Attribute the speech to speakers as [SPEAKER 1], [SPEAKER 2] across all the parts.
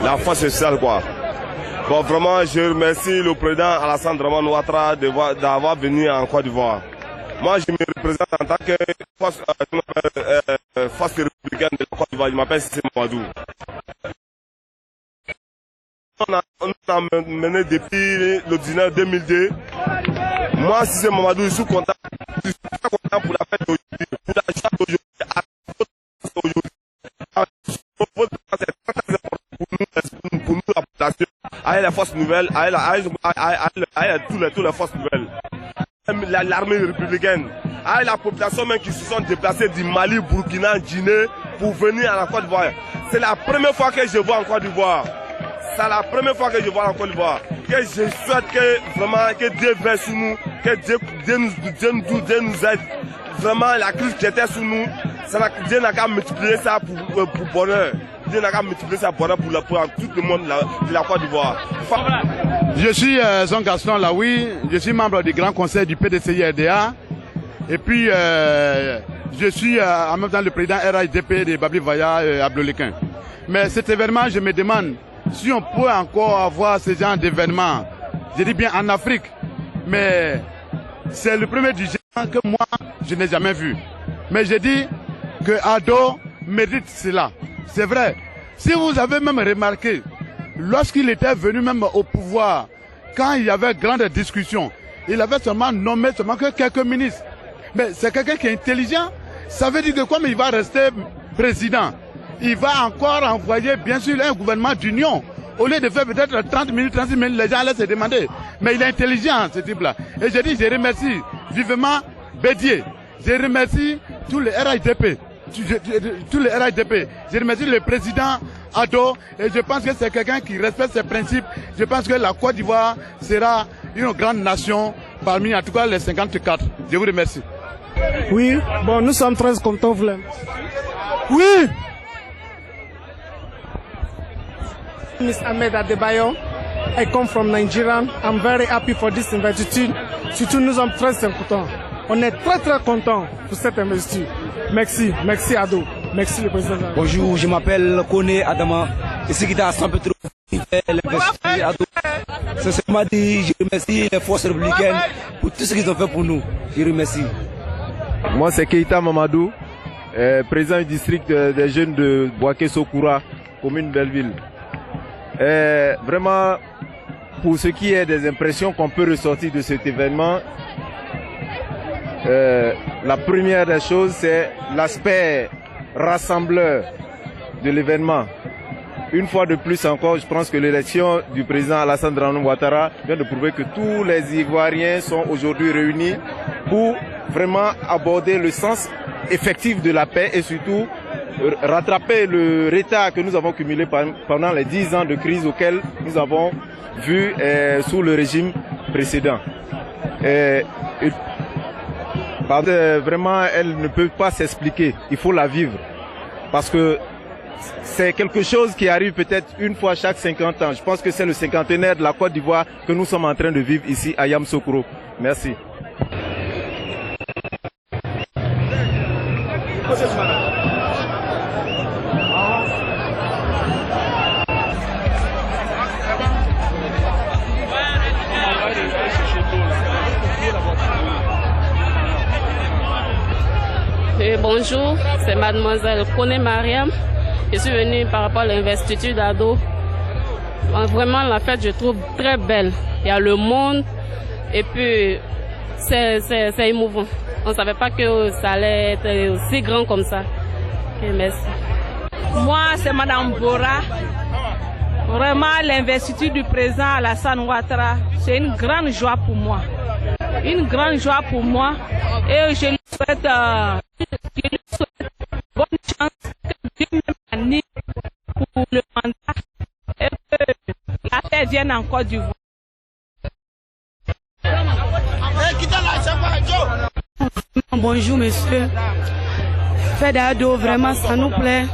[SPEAKER 1] la force sociale quoi. Bon, vraiment, je remercie le président Alassane Dramane Ouattara d'avoir venu en Côte d'Ivoire. Moi, je me représente en tant que force républicaine de la Côte d'Ivoire. Je m'appelle Cissé Mamadou. On a mené depuis le 19 2002. Moi, Cissé Mamadou, je suis content. Je suis très content pour la fête d'aujourd'hui. Pour la joie d'aujourd'hui. Pour nous, la population, avec les forces nouvelles, avec toutes les forces nouvelles, l'armée républicaine, avec la population même qui se sont déplacés du Mali, Burkina, Guinée pour venir à la Côte d'Ivoire. C'est la première fois que je vois en Côte d'Ivoire. C'est la première fois que je vois en Côte d'Ivoire. Que je souhaite que vraiment que Dieu veille sur nous, que Dieu nous aide. Vraiment la crise qui était sur nous, Dieu n'a qu'à multiplier ça pour bonheur. Dieu n'a qu'à multiplier ça pour tout le monde de la Côte d'Ivoire.
[SPEAKER 2] Je suis Jean Gaston Laoui, je suis membre du Grand Conseil du PDCI-RDA. Et puis je suis en même temps le président RHDP de Babli Vaya Abdolikin. Mais cet événement, je me demande si on peut encore avoir ce genre d'événement. Je dis bien en Afrique, mais c'est le premier du genre que moi je n'ai jamais vu. Mais je dis que Ado mérite cela. C'est vrai. Si vous avez même remarqué, lorsqu'il était venu même au pouvoir, quand il y avait grande discussion, il avait seulement nommé que quelques ministres. Mais c'est quelqu'un qui est intelligent. Ça veut dire que comme il va rester président, il va encore envoyer bien sûr un gouvernement d'union. Au lieu de faire peut-être 30 minutes, 36 minutes, les gens allaient se demander. Mais il est intelligent ce type-là. Et je dis, je remercie vivement Bédier. Je remercie tous les RHDP. Je remercie le président Ado et je pense que c'est quelqu'un qui respecte ses principes. Je pense que la Côte d'Ivoire sera une grande nation parmi en tout cas les 54. Je vous remercie.
[SPEAKER 3] Oui, bon, nous sommes très contents. Oui. Miss Ahmed Adebayo, I come from Nigeria. I'm very happy for this investiture. Surtout, nous sommes très contents. On est très contents pour cette investiture. Merci Ado, merci le président.
[SPEAKER 4] Bonjour, je m'appelle Kone Adama. Je suis guitare sans pétrole. L'investiture Ado. Sincèrement dit, je remercie les forces républicaines pour tout ce qu'ils ont fait pour nous. Je remercie.
[SPEAKER 5] Moi, c'est Keita Mamadou, président du district des jeunes de Boaké-Sokura, commune Belleville. Vraiment, pour ce qui est des impressions qu'on peut ressortir de cet événement, la première des choses, c'est l'aspect rassembleur de l'événement. Une fois de plus encore, je pense que l'élection du président Alassane Dramane Ouattara vient de prouver que tous les Ivoiriens sont aujourd'hui réunis pour vraiment aborder le sens effectif de la paix et surtout rattraper le retard que nous avons cumulé pendant les 10 ans de crise auxquels nous avons vu sous le régime précédent. Vraiment, elle ne peut pas s'expliquer. Il faut la vivre. Parce que c'est quelque chose qui arrive peut-être une fois chaque 50 ans. Je pense que c'est le cinquantenaire de la Côte d'Ivoire que nous sommes en train de vivre ici à Yamoussoukro. Merci.
[SPEAKER 6] Bonjour, c'est mademoiselle Kone Mariam. Je suis venue par rapport à l'investiture d'Ado. Vraiment, la fête, je trouve très belle. Il y a le monde et puis c'est émouvant. On ne savait pas que ça allait être aussi grand comme ça. Okay, merci.
[SPEAKER 7] Moi, c'est Madame Bora. Vraiment, l'investiture du président Alassane Ouattara, c'est une grande joie pour moi. Une grande joie pour moi. Et je lui souhaite bonne chance, que Dieu m'anime pour le mandat et que la paix vienne en Côte d'Ivoire.
[SPEAKER 8] Bonjour monsieur. Fête d'Ado, vraiment ça nous plaît.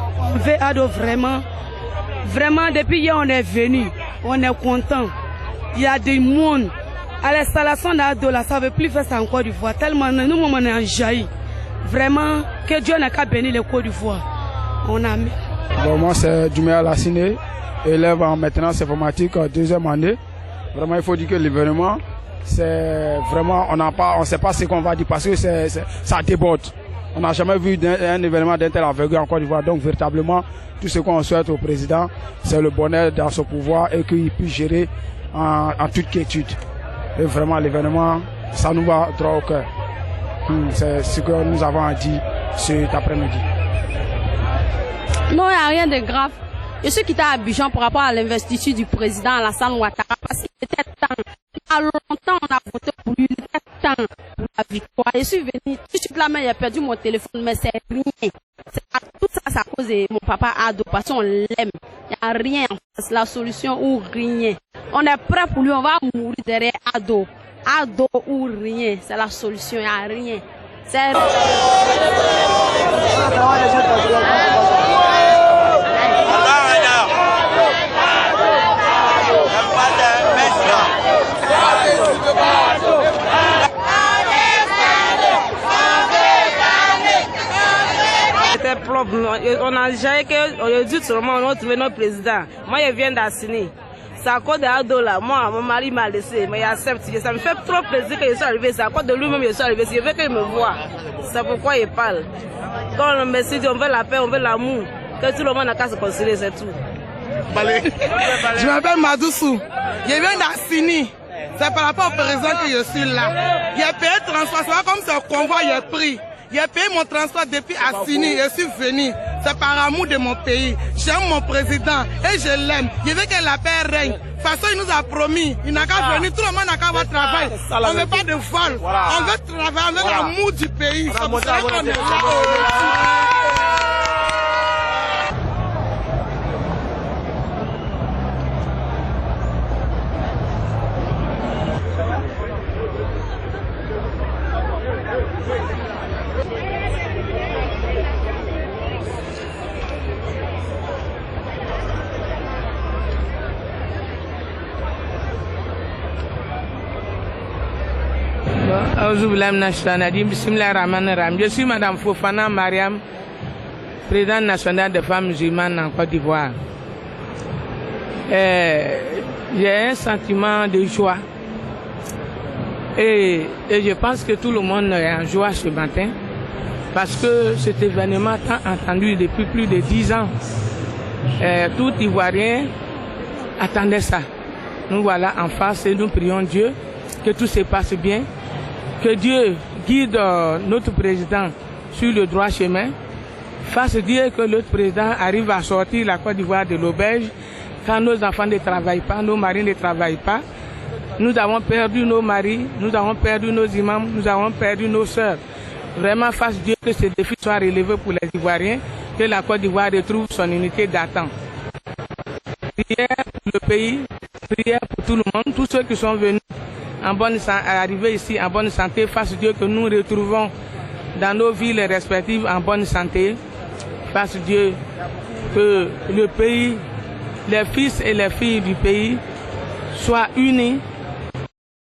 [SPEAKER 8] Fête d'Ado, vraiment. Vraiment, depuis hier on est venu. On est content. Il y a du monde. À l'installation d'Ado, là, ça ne veut plus faire ça en Côte d'Ivoire. Tellement nous, on est en jaillit. Vraiment, que Dieu n'a qu'à bénir les Côte d'Ivoire. On a mis.
[SPEAKER 3] Bon, moi, c'est Djumea Lassine.
[SPEAKER 9] élève en maintenance informatique, deuxième année. Vraiment, il faut dire que l'événement, c'est vraiment, on ne sait pas ce qu'on va dire parce que ça déborde. On n'a jamais vu un événement d'un tel envergure en Côte d'Ivoire. Donc, véritablement, tout ce qu'on souhaite au président, c'est le bonheur dans son pouvoir et qu'il puisse gérer en toute quiétude. Et vraiment, l'événement, ça nous va droit au cœur. C'est ce que nous avons dit cet après-midi.
[SPEAKER 10] Non, il n'y a rien de grave. Je suis quitté à Abidjan par rapport à l'investiture du président Alassane Ouattara parce qu'il était temps. Il y a longtemps, on a voté pour lui. Il était temps pour la victoire. Je suis venu, tout de suite là, j'ai perdu mon téléphone, mais c'est rien. Tout ça, c'est à cause de mon papa Ado, parce qu'on l'aime. Il n'y a rien. C'est la solution ou rien. On est prêt pour lui, on va mourir derrière Ado. Ado ou rien, c'est la solution, il n'y a rien. C'est...
[SPEAKER 7] C'était propre. On a déjà dit seulement on a trouvé notre président. Moi, je viens d'Assini. C'est à cause de Ado là. Moi, mon mari m'a laissé, mais il accepte. Ça me fait trop plaisir que je sois arrivé. C'est à cause de lui-même que je suis arrivé. Je veux qu'il me voie. C'est pourquoi il parle. Quand on me dit on veut la paix, on veut l'amour, que tout le monde n'a qu'à se concilier, c'est tout.
[SPEAKER 3] Je m'appelle Madoussou. Je viens d'Assini. C'est par rapport au président que je suis là. J'ai payé le transport, c'est pas comme ce convoi j'ai pris. J'ai payé mon transport depuis Assini, je suis venu. C'est par amour de mon pays. J'aime mon président et je l'aime. Je veux que la paix règne. De toute façon, il nous a promis. Il n'a qu'à venir, tout le monde n'a qu'à avoir travail. On ne veut pas de vol. On veut travailler, on veut l'amour du pays. C'est pour ça qu'on est là.
[SPEAKER 7] Je suis Madame Fofana Mariam, présidente nationale des femmes musulmanes en Côte d'Ivoire. J'ai un sentiment de joie et je pense que tout le monde est en joie ce matin parce que cet événement tant entendu depuis plus de 10 ans. Tout Ivoirien attendait ça. Nous voilà en face et nous prions Dieu que tout se passe bien. Que Dieu guide notre président sur le droit chemin, fasse Dieu que notre président arrive à sortir la Côte d'Ivoire de l'auberge quand nos enfants ne travaillent pas, nos maris ne travaillent pas. Nous avons perdu nos maris, nous avons perdu nos imams, nous avons perdu nos sœurs. Vraiment, fasse Dieu que ce défi soit relevé pour les Ivoiriens, que la Côte d'Ivoire retrouve son unité d'attente. Prière pour le pays, prière pour tout le monde, tous ceux qui sont venus arriver ici en bonne santé, fasse Dieu que nous retrouvons dans nos villes respectives en bonne santé. Fasse Dieu que le pays, les fils et les filles du pays soient unis,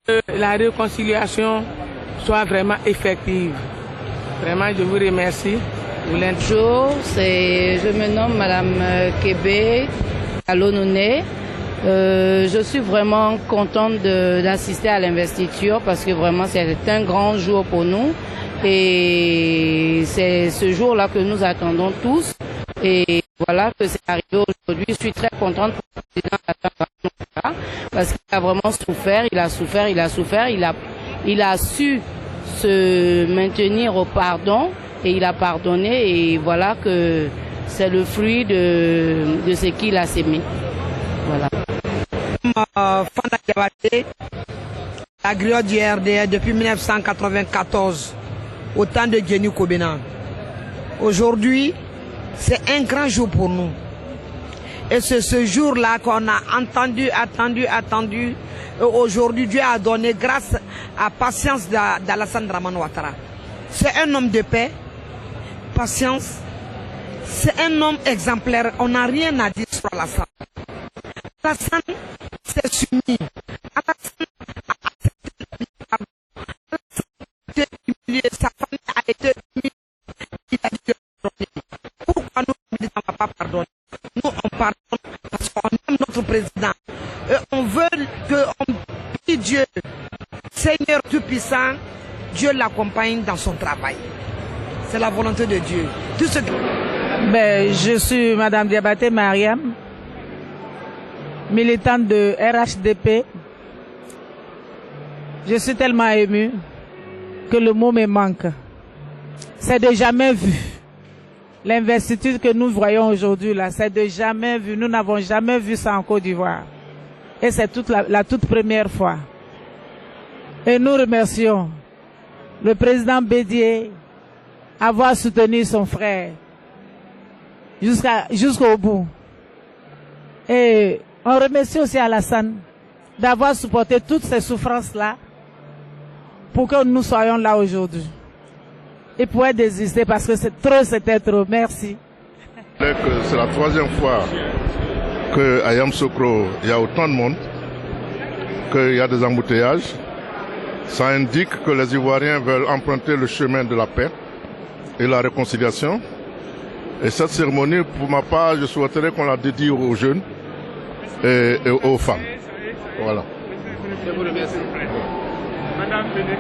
[SPEAKER 7] que la réconciliation soit vraiment effective. Vraiment, je vous remercie.
[SPEAKER 11] Bonjour, je me nomme Madame Kébé Alonouné. Je suis vraiment contente d'assister à l'investiture parce que vraiment c'est un grand jour pour nous et c'est ce jour-là que nous attendons tous et voilà que c'est arrivé aujourd'hui. Je suis très contente pour le président parce qu'il a vraiment souffert, il a su se maintenir au pardon et il a pardonné et voilà que c'est le fruit de ce qu'il a sémé. Voilà.
[SPEAKER 12] Fana Diabaté, la griotte du RDR depuis 1994, au temps de Jenny Kobena. Aujourd'hui, c'est un grand jour pour nous. Et c'est ce jour-là qu'on a attendu. Aujourd'hui, Dieu a donné grâce à la patience d'Alassane Dramane Ouattara. C'est un homme de paix, patience, c'est un homme exemplaire. On n'a rien à dire sur Alassane. Alassane s'est soumis. Alassane a été humilié. Sa famille a été humiliée. Il a dit de pardonner. Pourquoi nous ne pas pardonner? Nous, on pardonne parce qu'on notre président. Et on veut on prie Dieu, Seigneur Tout-Puissant, Dieu l'accompagne dans son travail. C'est la volonté de Dieu. Tout ce que...
[SPEAKER 7] Je suis Madame Diabaté Mariam, militante de RHDP. Je suis tellement émue que le mot me manque. C'est de jamais vu. L'investiture que nous voyons aujourd'hui là, c'est de jamais vu. Nous n'avons jamais vu ça en Côte d'Ivoire. Et c'est la toute première fois. Et nous remercions le président Bédié avoir soutenu son frère jusqu'au bout. Et on remercie aussi Alassane d'avoir supporté toutes ces souffrances-là pour que nous soyons là aujourd'hui. Et pouvoir désister parce que c'était trop. Merci.
[SPEAKER 13] C'est la troisième fois qu'à Yamoussoukro, il y a autant de monde, qu'il y a des embouteillages. Ça indique que les Ivoiriens veulent emprunter le chemin de la paix et la réconciliation. Et cette cérémonie, pour ma part, je souhaiterais qu'on la dédie aux jeunes et aux femmes. Voilà.
[SPEAKER 14] Je vous remercie. Madame Béné.